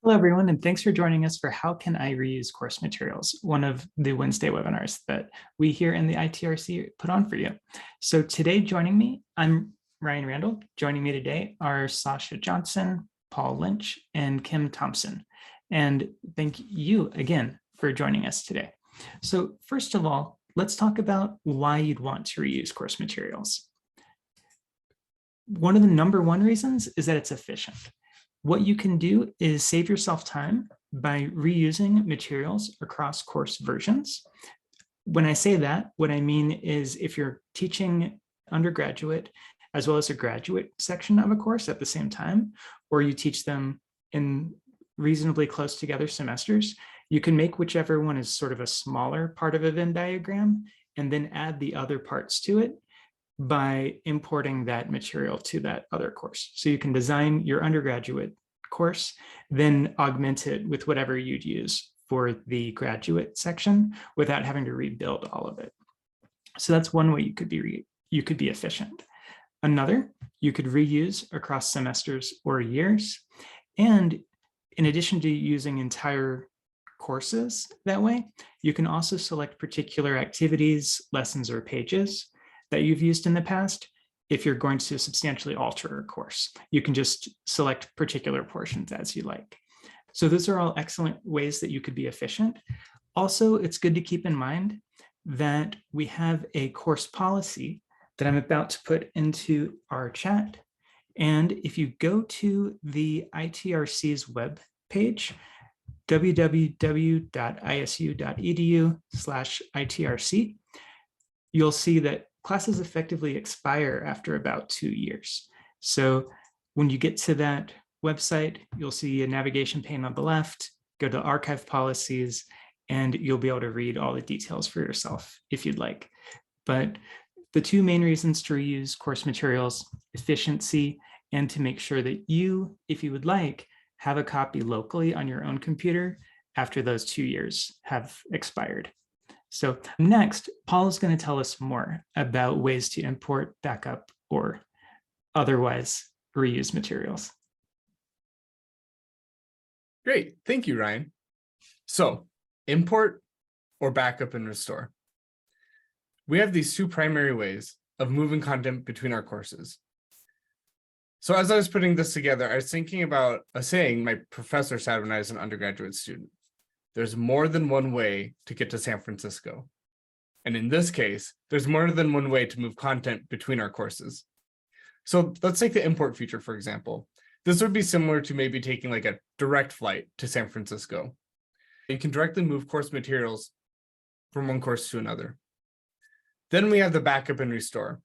Hello, everyone, and thanks for joining us for How Can I Reuse Course Materials, one of the Wednesday webinars that we here in the ITRC put on for you. So today joining me, I'm Ryan Randall. Joining me today are Sasha Johnson, Paul Lynch, and Kim Thompson. And thank you again for joining us today. So first of all, let's talk about why you'd want to reuse course materials. One of the number one reasons is that it's efficient. What you can do is save yourself time by reusing materials across course versions. When I say that, what I mean is if you're teaching undergraduate as well as a graduate section of a course at the same time, or you teach them in reasonably close together semesters, you can make whichever one is sort of a smaller part of a Venn diagram and then add the other parts to it by importing that material to that other course. So you can design your undergraduate course, then augment it with whatever you'd use for the graduate section without having to rebuild all of it. So that's one way you could be efficient. Another, you could reuse across semesters or years. And in addition to using entire courses that way, you can also select particular activities, lessons, or pages that you've used in the past. If you're going to substantially alter a course, you can just select particular portions as you like. So those are all excellent ways that you could be efficient. Also, it's good to keep in mind that we have a course policy that I'm about to put into our chat. And if you go to the ITRC's web page, www.isu.edu/ITRC, you'll see that classes effectively expire after about 2 years. So when you get to that website, you'll see a navigation pane on the left, go to archive policies, and you'll be able to read all the details for yourself if you'd like. But the two main reasons to reuse course materials, efficiency, and to make sure that you, if you would like, have a copy locally on your own computer after those 2 years have expired. So next, Paul is going to tell us more about ways to import, backup, or otherwise reuse materials. Great, thank you, Ryan. So import or backup and restore. We have these two primary ways of moving content between our courses. So as I was putting this together, I was thinking about a saying my professor said when I was an undergraduate student. There's more than one way to get to San Francisco. And in this case, there's more than one way to move content between our courses. So let's take the import feature, for example. This would be similar to maybe taking like a direct flight to San Francisco. You can directly move course materials from one course to another. Then we have the backup and restore.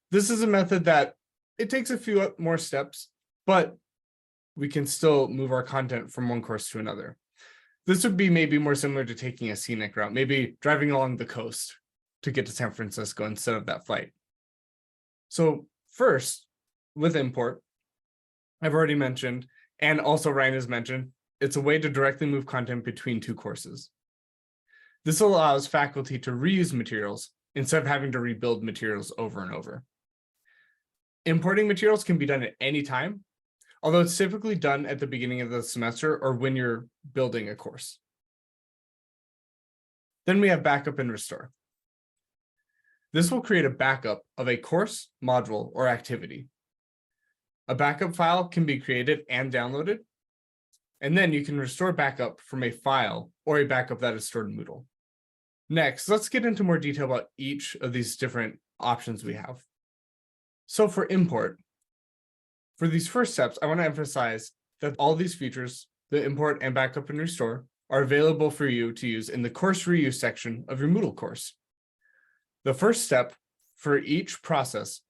This is a method that it takes a few more steps, but we can still move our content from one course to another. This would be maybe more similar to taking a scenic route, maybe driving along the coast to get to San Francisco instead of that flight. So first, with import, I've already mentioned, and also Ryan has mentioned, it's a way to directly move content between two courses. This allows faculty to reuse materials instead of having to rebuild materials over and over. Importing materials can be done at any time, although it's typically done at the beginning of the semester or when you're building a course. Then we have backup and restore. This will create a backup of a course, module, or activity. A backup file can be created and downloaded, and then you can restore backup from a file or a backup that is stored in Moodle. Next, let's get into more detail about each of these different options we have. So for import, for these first steps, I want to emphasize that all these features, the import and backup and restore, are available for you to use in the course reuse section of your Moodle course. The first step for each process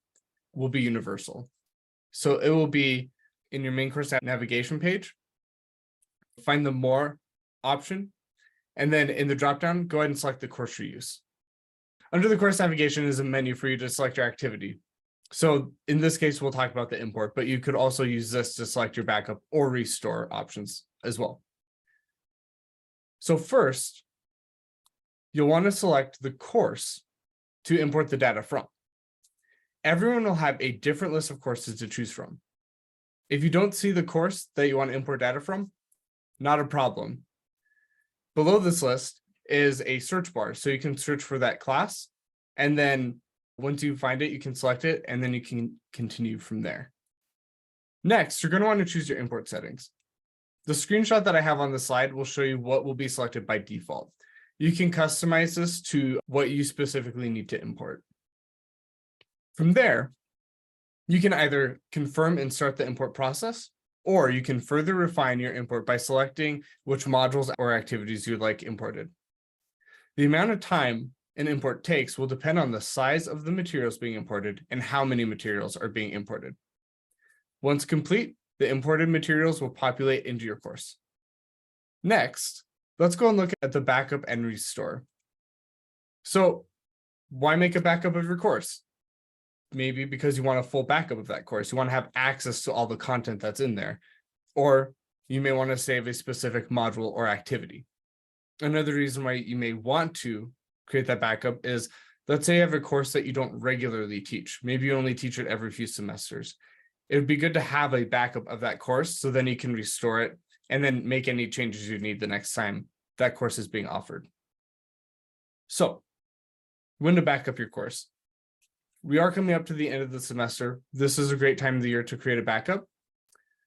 will be universal. So it will be in your main course navigation page, find the more option, and then in the dropdown, go ahead and select the course reuse. Under the course navigation is a menu for you to select your activity. So in this case, we'll talk about the import, but you could also use this to select your backup or restore options as well. So first, you'll want to select the course to import the data from. Everyone will have a different list of courses to choose from. If you don't see the course that you want to import data from, not a problem. Below this list is a search bar. So you can search for that class. And then once you find it, you can select it and then you can continue from there. Next, you're going to want to choose your import settings. The screenshot that I have on the slide will show you what will be selected by default. You can customize this to what you specifically need to import. From there, you can either confirm and start the import process, or you can further refine your import by selecting which modules or activities you'd like imported. The amount of time an import takes will depend on the size of the materials being imported and how many materials are being imported. Once complete, the imported materials will populate into your course. Next, let's go and look at the backup and restore. So why make a backup of your course? Maybe because you want a full backup of that course. You want to have access to all the content that's in there. Or you may want to save a specific module or activity. Another reason why you may want to create that backup is, let's say you have a course that you don't regularly teach. Maybe you only teach it every few semesters. It would be good to have a backup of that course so then you can restore it and then make any changes you need the next time that course is being offered. So, when to back up your course? We are coming up to the end of the semester. This is a great time of the year to create a backup.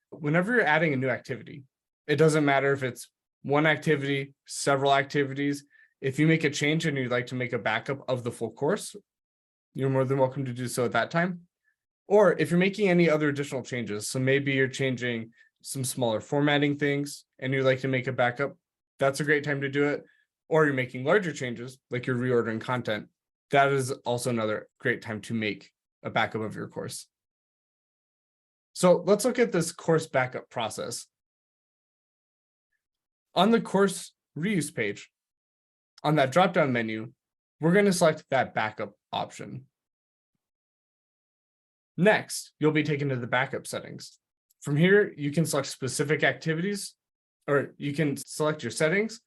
Whenever you're adding a new activity, it doesn't matter if it's one activity, several activities. If you make a change and you'd like to make a backup of the full course, you're more than welcome to do so at that time. Or if you're making any other additional changes, so maybe you're changing some smaller formatting things and you'd like to make a backup, that's a great time to do it. Or you're making larger changes, like you're reordering content. That is also another great time to make a backup of your course. So let's look at this course backup process. On the course reuse page, on that drop-down menu, we're going to select that backup option. Next, you'll be taken to the backup settings. From here, you can select specific activities, or you can select your settings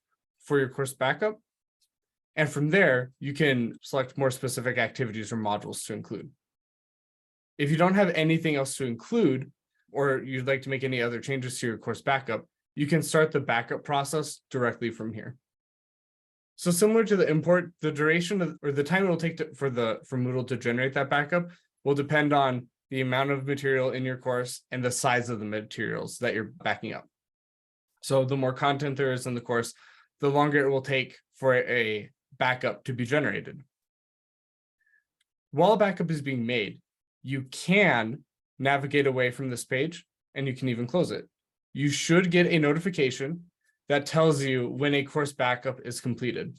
for your course backup. And from there, you can select more specific activities or modules to include. If you don't have anything else to include, or you'd like to make any other changes to your course backup, you can start the backup process directly from here. So similar to the import, the duration of, or the time it will take for Moodle to generate that backup will depend on the amount of material in your course and the size of the materials that you're backing up. So the more content there is in the course, the longer it will take for a backup to be generated. While a backup is being made, you can navigate away from this page and you can even close it. You should get a notification that tells you when a course backup is completed.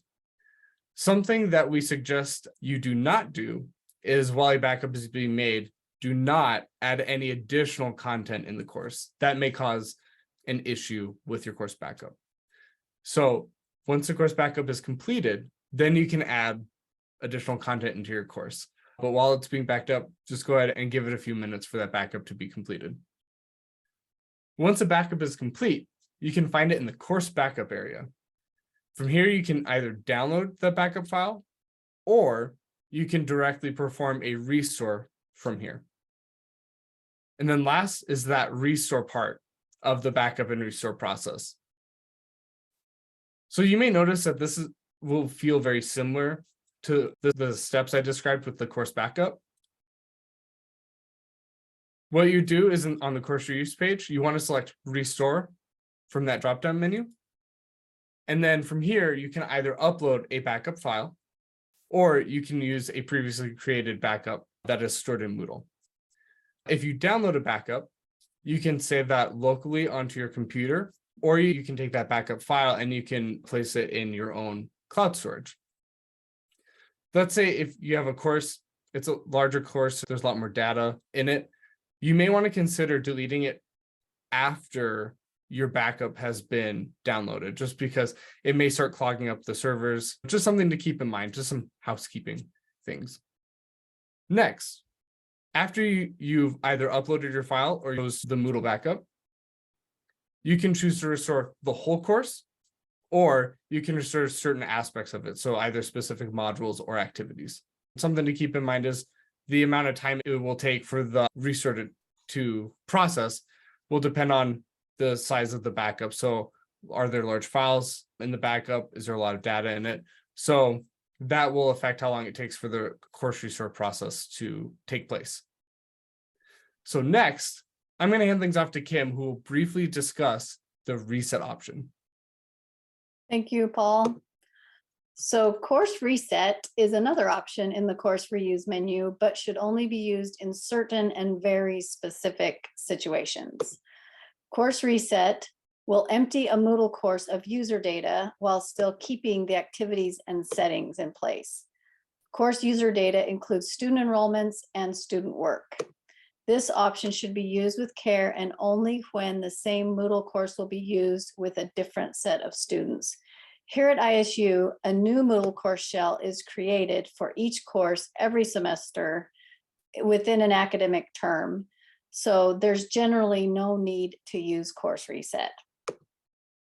Something that we suggest you do not do is, while a backup is being made, do not add any additional content in the course. That may cause an issue with your course backup. So once the course backup is completed, then you can add additional content into your course. But while it's being backed up, just go ahead and give it a few minutes for that backup to be completed. Once a backup is complete, you can find it in the course backup area. From here, you can either download the backup file, or you can directly perform a restore from here. And then last is that restore part of the backup and restore process. So you may notice that this will feel very similar to the steps I described with the course backup. What you do is on the course reuse page, you want to select restore from that drop-down menu. And then from here, you can either upload a backup file, or you can use a previously created backup that is stored in Moodle. If you download a backup, you can save that locally onto your computer, or you can take that backup file and you can place it in your own cloud storage. Let's say if you have a course, it's a larger course, there's a lot more data in it, you may want to consider deleting it after your backup has been downloaded, just because it may start clogging up the servers. Just something to keep in mind, just some housekeeping things. Next, after you've either uploaded your file or used the Moodle backup, you can choose to restore the whole course, or you can restore certain aspects of it, so either specific modules or activities. Something to keep in mind is the amount of time it will take for the restore to process will depend on the size of the backup. So Are there large files in the backup? Is there a lot of data in it? So that will affect how long it takes for the course restore process to take place. So next, I'm going to hand things off to Kim, who will briefly discuss the reset option. Thank you, Paul. So course reset is another option in the course reuse menu, but should only be used in certain and very specific situations. Course reset will empty a Moodle course of user data while still keeping the activities and settings in place. Course user data includes student enrollments and student work. This option should be used with care and only when the same Moodle course will be used with a different set of students. Here at ISU, a new Moodle course shell is created for each course every semester within an academic term. So there's generally no need to use course reset.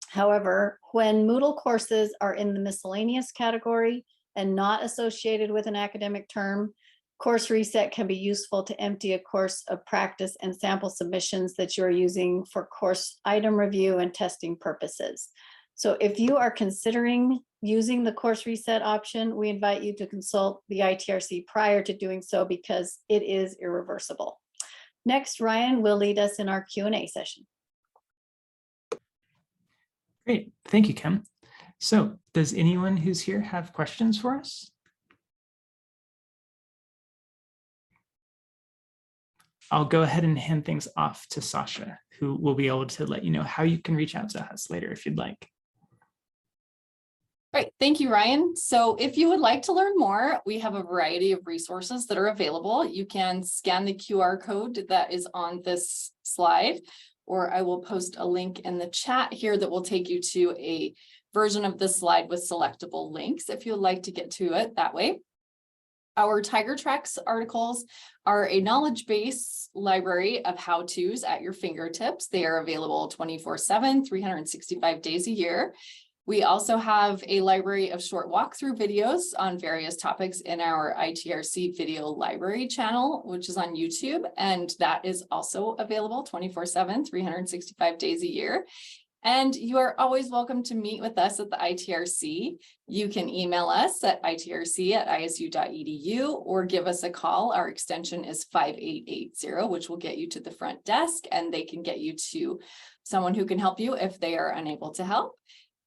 However, when Moodle courses are in the miscellaneous category and not associated with an academic term, course reset can be useful to empty a course of practice and sample submissions that you're using for course item review and testing purposes. So if you are considering using the course reset option, we invite you to consult the ITRC prior to doing so because it is irreversible. Next, Ryan will lead us in our Q&A session. Great, thank you, Kim. So does anyone who's here have questions for us? I'll go ahead and hand things off to Sasha, who will be able to let you know how you can reach out to us later if you'd like. Right, thank you, Ryan. So if you would like to learn more, we have a variety of resources that are available. You can scan the QR code that is on this slide, or I will post a link in the chat here that will take you to a version of this slide with selectable links if you'd like to get to it that way. Our Tiger Tracks articles are a knowledge base library of how-tos at your fingertips. They are available 24/7, 365 days a year. We also have a library of short walkthrough videos on various topics in our ITRC video library channel, which is on YouTube, and that is also available 24/7, 365 days a year. And you are always welcome to meet with us at the ITRC. You can email us at itrc@isu.edu or give us a call. Our extension is 5880, which will get you to the front desk, and they can get you to someone who can help you if they are unable to help.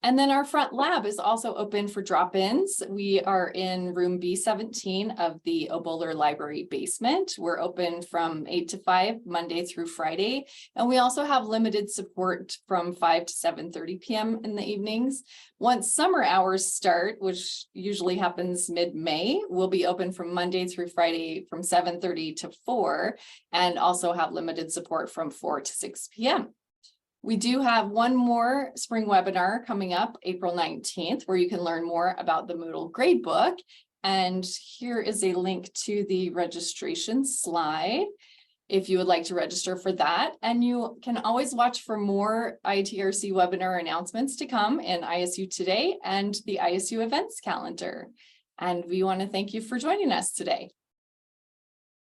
And then our front lab is also open for drop-ins. We are in room B17 of the Oboler Library basement. We're open from 8 to 5, Monday through Friday. And we also have limited support from 5 to 7:30 p.m. in the evenings. Once summer hours start, which usually happens mid-May, we'll be open from Monday through Friday from 7:30 to 4, and also have limited support from 4 to 6 p.m. We do have one more spring webinar coming up April 19th, where you can learn more about the Moodle Gradebook. And here is a link to the registration slide if you would like to register for that. And you can always watch for more ITRC webinar announcements to come in ISU Today and the ISU events calendar. And we want to thank you for joining us today.